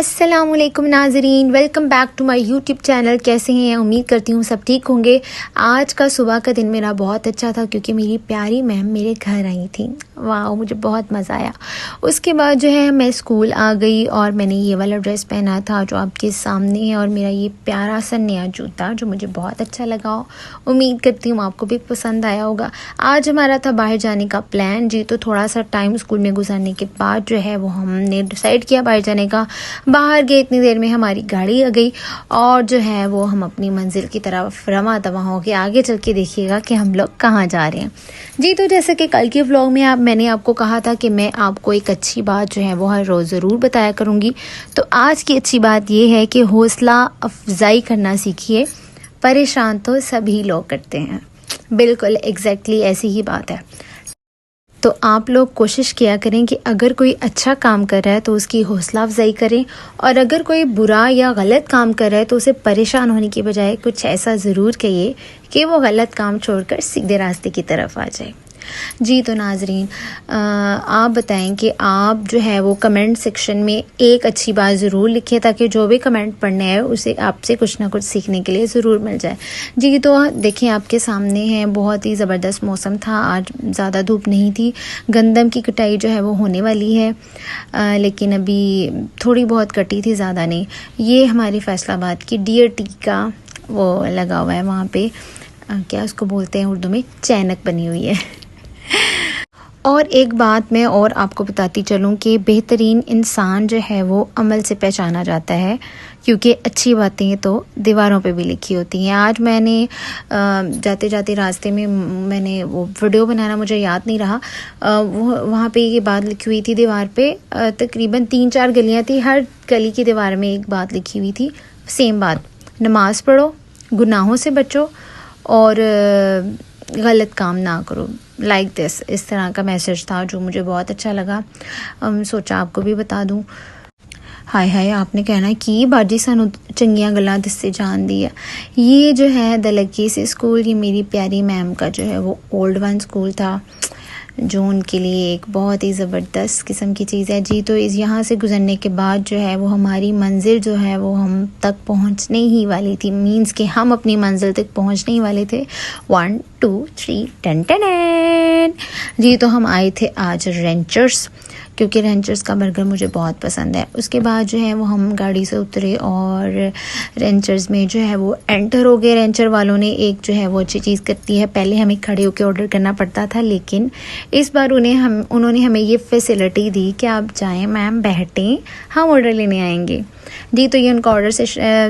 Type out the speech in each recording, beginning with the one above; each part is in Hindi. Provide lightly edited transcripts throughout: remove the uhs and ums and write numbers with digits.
अस्सलामुअलैकुम नाज़रीन, welcome back to my YouTube channel. कैसे हैं? उम्मीद करती हूँ सब ठीक होंगे। आज का सुबह का दिन मेरा बहुत अच्छा था क्योंकि मेरी प्यारी मैम मेरे घर आई थी। वाह, मुझे बहुत मज़ा आया। उसके बाद जो है मैं स्कूल आ गई और मैंने ये वाला ड्रेस पहना था जो आपके सामने है, और मेरा ये प्यारा सा नया जूता जो मुझे बहुत अच्छा लगा। उम्मीद करती हूँ आपको भी पसंद आया होगा। आज हमारा था बाहर जाने का प्लान जी, तो थोड़ा सा टाइम स्कूल में गुजारने के बाद जो है वो हमने डिसाइड किया बाहर जाने का। बाहर गए, इतनी देर में हमारी गाड़ी आ गई और जो है वो हम अपनी मंजिल की तरफ रवा दवा हो गए। आगे चल के देखिएगा कि हम लोग कहाँ जा रहे हैं जी। तो जैसे कि कल के व्लॉग में मैंने आपको कहा था कि मैं आपको एक अच्छी बात जो है वो हर रोज़ ज़रूर बताया करूँगी। तो आज की अच्छी बात ये है कि हौसला अफजाई करना सीखिए। परेशान तो सभी लोग करते हैं, बिल्कुल एग्जैक्टली ऐसी ही बात है। तो आप लोग कोशिश किया करें कि अगर कोई अच्छा काम कर रहा है तो उसकी हौसला अफजाई करें, और अगर कोई बुरा या गलत काम कर रहा है तो उसे परेशान होने की बजाय कुछ ऐसा ज़रूर कहिए कि वो गलत काम छोड़कर सीधे रास्ते की तरफ आ जाए जी। तो नाजरीन, आप बताएं कि आप जो है वो कमेंट सेक्शन में एक अच्छी बात ज़रूर लिखें ताकि जो भी कमेंट पढ़ने आए उसे आपसे कुछ ना कुछ सीखने के लिए ज़रूर मिल जाए जी। तो देखें आपके सामने है, बहुत ही ज़बरदस्त मौसम था आज, ज़्यादा धूप नहीं थी। गंदम की कटाई जो है वो होने वाली है, लेकिन अभी थोड़ी बहुत कटी थी, ज़्यादा नहीं। ये हमारी फैसलाबाद की डियर टी का वो लगा हुआ है वहाँ पे, क्या उसको बोलते हैं उर्दू में, चैनक बनी हुई है। और एक बात मैं और आपको बताती चलूँ कि बेहतरीन इंसान जो है वो अमल से पहचाना जाता है, क्योंकि अच्छी बातें तो दीवारों पे भी लिखी होती हैं। आज मैंने जाते जाते रास्ते में मैंने वो वीडियो बनाना मुझे याद नहीं रहा, वो वहाँ पे ये बात लिखी हुई थी दीवार पे। तकरीबन 3-4 गलियाँ थी, हर गली की दीवार में एक बात लिखी हुई थी, सेम बात, नमाज़ पढ़ो, गुनाहों से बचो और गलत काम ना करो, लाइक दिस। इस तरह का मैसेज था जो मुझे बहुत अच्छा लगा। सोचा आपको भी बता दूं। हाय हाय, आपने कहना कि बाजी सानू चंगियां गल्लां दिस्से जान दी है। ये जो है दलगी से स्कूल, ये मेरी प्यारी मैम का जो है वो ओल्ड वन स्कूल था जो उनके लिए एक बहुत ही ज़बरदस्त किस्म की चीज़ है जी। तो इस यहाँ से गुज़रने के बाद जो है वो हमारी मंजिल जो है वो हम तक पहुँचने ही वाली थी, मींस कि हम अपनी मंजिल तक पहुँचने ही वाले थे। 1 2 3 टन टन जी। तो हम आए थे आज रेंचर्स, क्योंकि रेंचर्स का बर्गर मुझे बहुत पसंद है। उसके बाद जो है वो हम गाड़ी से उतरे और रेंचर्स में जो है वो एंटर हो गए। रेंचर वालों ने एक जो है वो अच्छी चीज़ करती है, पहले हमें खड़े होकर ऑर्डर करना पड़ता था, लेकिन इस बार उन्होंने हमें ये फैसिलिटी दी कि आप जाएं मैम, बैठें, हम ऑर्डर लेने आएंगे जी। तो ये उनका ऑर्डर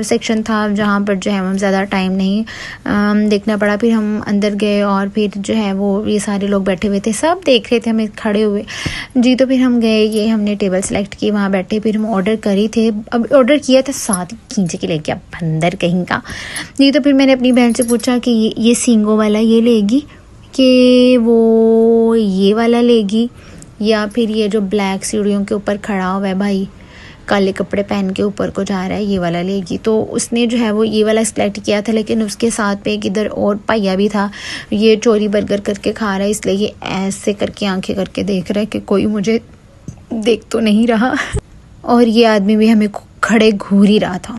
सेक्शन था जहाँ पर जो है हम ज़्यादा टाइम नहीं देखना पड़ा। फिर हम अंदर गए और फिर जो है वो ये सारे लोग बैठे हुए थे, सब देख रहे थे हमें खड़े हुए जी। तो फिर हम गए, ये हमने टेबल सेलेक्ट की, वहाँ बैठे, फिर हम ऑर्डर करी थे। अब ऑर्डर किया था, साथ खींचे के लेके, अब बंदर कहीं का जी। तो फिर मैंने अपनी बहन से पूछा कि ये सींगों वाला ये लेगी कि वो ये वाला लेगी, या फिर ये जो ब्लैक सीढ़ियों के ऊपर खड़ा हुआ है भाई, काले कपड़े पहन के ऊपर को जा रहा है, ये वाला लेगी। तो उसने जो है वो ये वाला सेलेक्ट किया था, लेकिन उसके साथ पे एक इधर और भैया भी था, ये चोरी बर्गर करके खा रहा है, इसलिए ये ऐसे करके आंखें करके देख रहा है कि कोई मुझे देख तो नहीं रहा। और ये आदमी भी हमें खड़े घूर ही रहा था।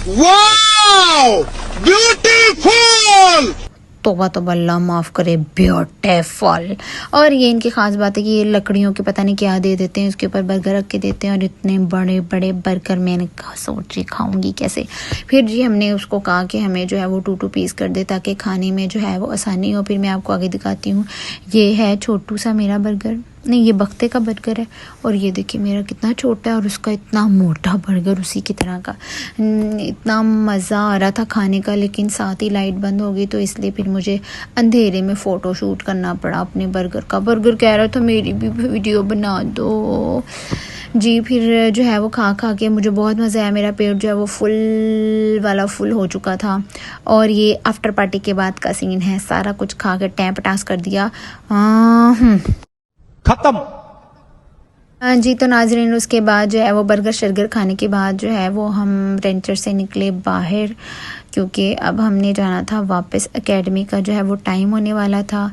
Wow, beautiful. तोबा तोबा, अल्लाह माफ़ करे, ब्यूटीफुल। और ये इनकी ख़ास बात है कि ये लकड़ियों के पता नहीं क्या दे देते हैं, उसके ऊपर बर्गर रख के देते हैं, और इतने बड़े बड़े बर्गर मैंने सोची खाऊंगी कैसे। फिर जी हमने उसको कहा कि हमें जो है वो 2 पीस कर दे ताकि खाने में जो है वो आसानी हो। फिर मैं आपको आगे दिखाती हूँ। ये है छोटू सा मेरा बर्गर, नहीं ये बख्ते का बर्गर है, और ये देखिए मेरा कितना छोटा है और उसका इतना मोटा बर्गर उसी की तरह का। इतना मज़ा आ रहा था खाने का, लेकिन साथ ही लाइट बंद हो गई, तो इसलिए फिर मुझे अंधेरे में फ़ोटो शूट करना पड़ा अपने बर्गर का। बर्गर कह रहा था मेरी भी वीडियो बना दो जी। फिर जो है वो खा के मुझे बहुत मज़ा आया, मेरा पेट जो है वो फुल हो चुका था। और ये आफ्टर पार्टी के बाद का सीन है, सारा कुछ खा के टैं पटास कर दिया, खत्म। हाँ जी। तो नाज़रीन, उसके बाद जो है वो बर्गर शर्गर खाने के बाद जो है वो हम रेंचर से निकले बाहर, क्योंकि अब हमने जाना था वापस। एकेडमी का जो है वो टाइम होने वाला था।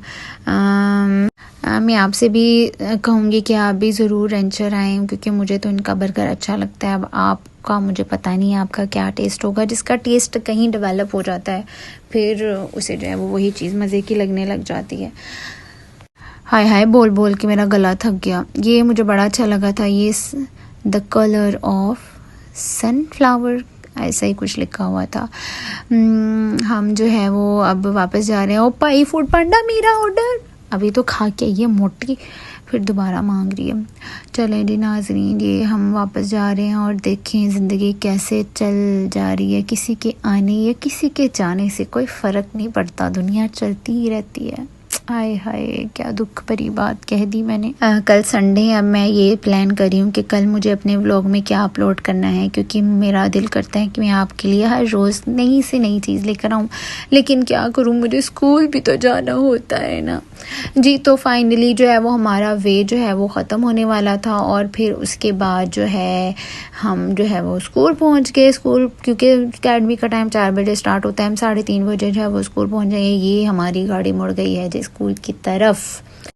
मैं आपसे भी कहूँगी कि आप भी ज़रूर रेंचर आएँ, क्योंकि मुझे तो इनका बर्गर अच्छा लगता है। अब आपका मुझे पता नहीं है आपका क्या टेस्ट होगा। जिसका टेस्ट कहीं डेवलप हो जाता है फिर उसे जो है वो वही चीज़ मज़े की लगने लग जाती है। हाय हाय बोल बोल के मेरा गला थक गया। ये मुझे बड़ा अच्छा लगा था, ये द कलर ऑफ सनफ्लावर, ऐसा ही कुछ लिखा हुआ था। हम जो है वो अब वापस जा रहे हैं। ओ भाई फूड पांडा मेरा ऑर्डर, अभी तो खा के ये मोटी फिर दोबारा मांग रही है। चलें जी नाज़रीन, ये हम वापस जा रहे हैं और देखें ज़िंदगी कैसे चल जा रही है। किसी के आने या किसी के जाने से कोई फ़र्क नहीं पड़ता, दुनिया चलती ही रहती है। हाय हाय क्या दुख भरी बात कह दी मैंने। कल संडे है। अब मैं ये प्लान कर रही हूँ कि कल मुझे अपने व्लॉग में क्या अपलोड करना है, क्योंकि मेरा दिल करता है कि मैं आपके लिए हर रोज़ नई से नई चीज़ लेकर आऊँ, लेकिन क्या करूँ, मुझे स्कूल भी तो जाना होता है ना जी। तो फाइनली जो है वो हमारा वे जो है वो ख़त्म होने वाला था और फिर उसके बाद जो है हम जो है वो स्कूल पहुँच गए। स्कूल क्योंकि अकेडमी का टाइम 4 बजे स्टार्ट होता है, हम 3:30 बजे जो है वो स्कूल पहुँच जाएंगे। ये हमारी गाड़ी मुड़ गई है जी स्कूल की तरफ।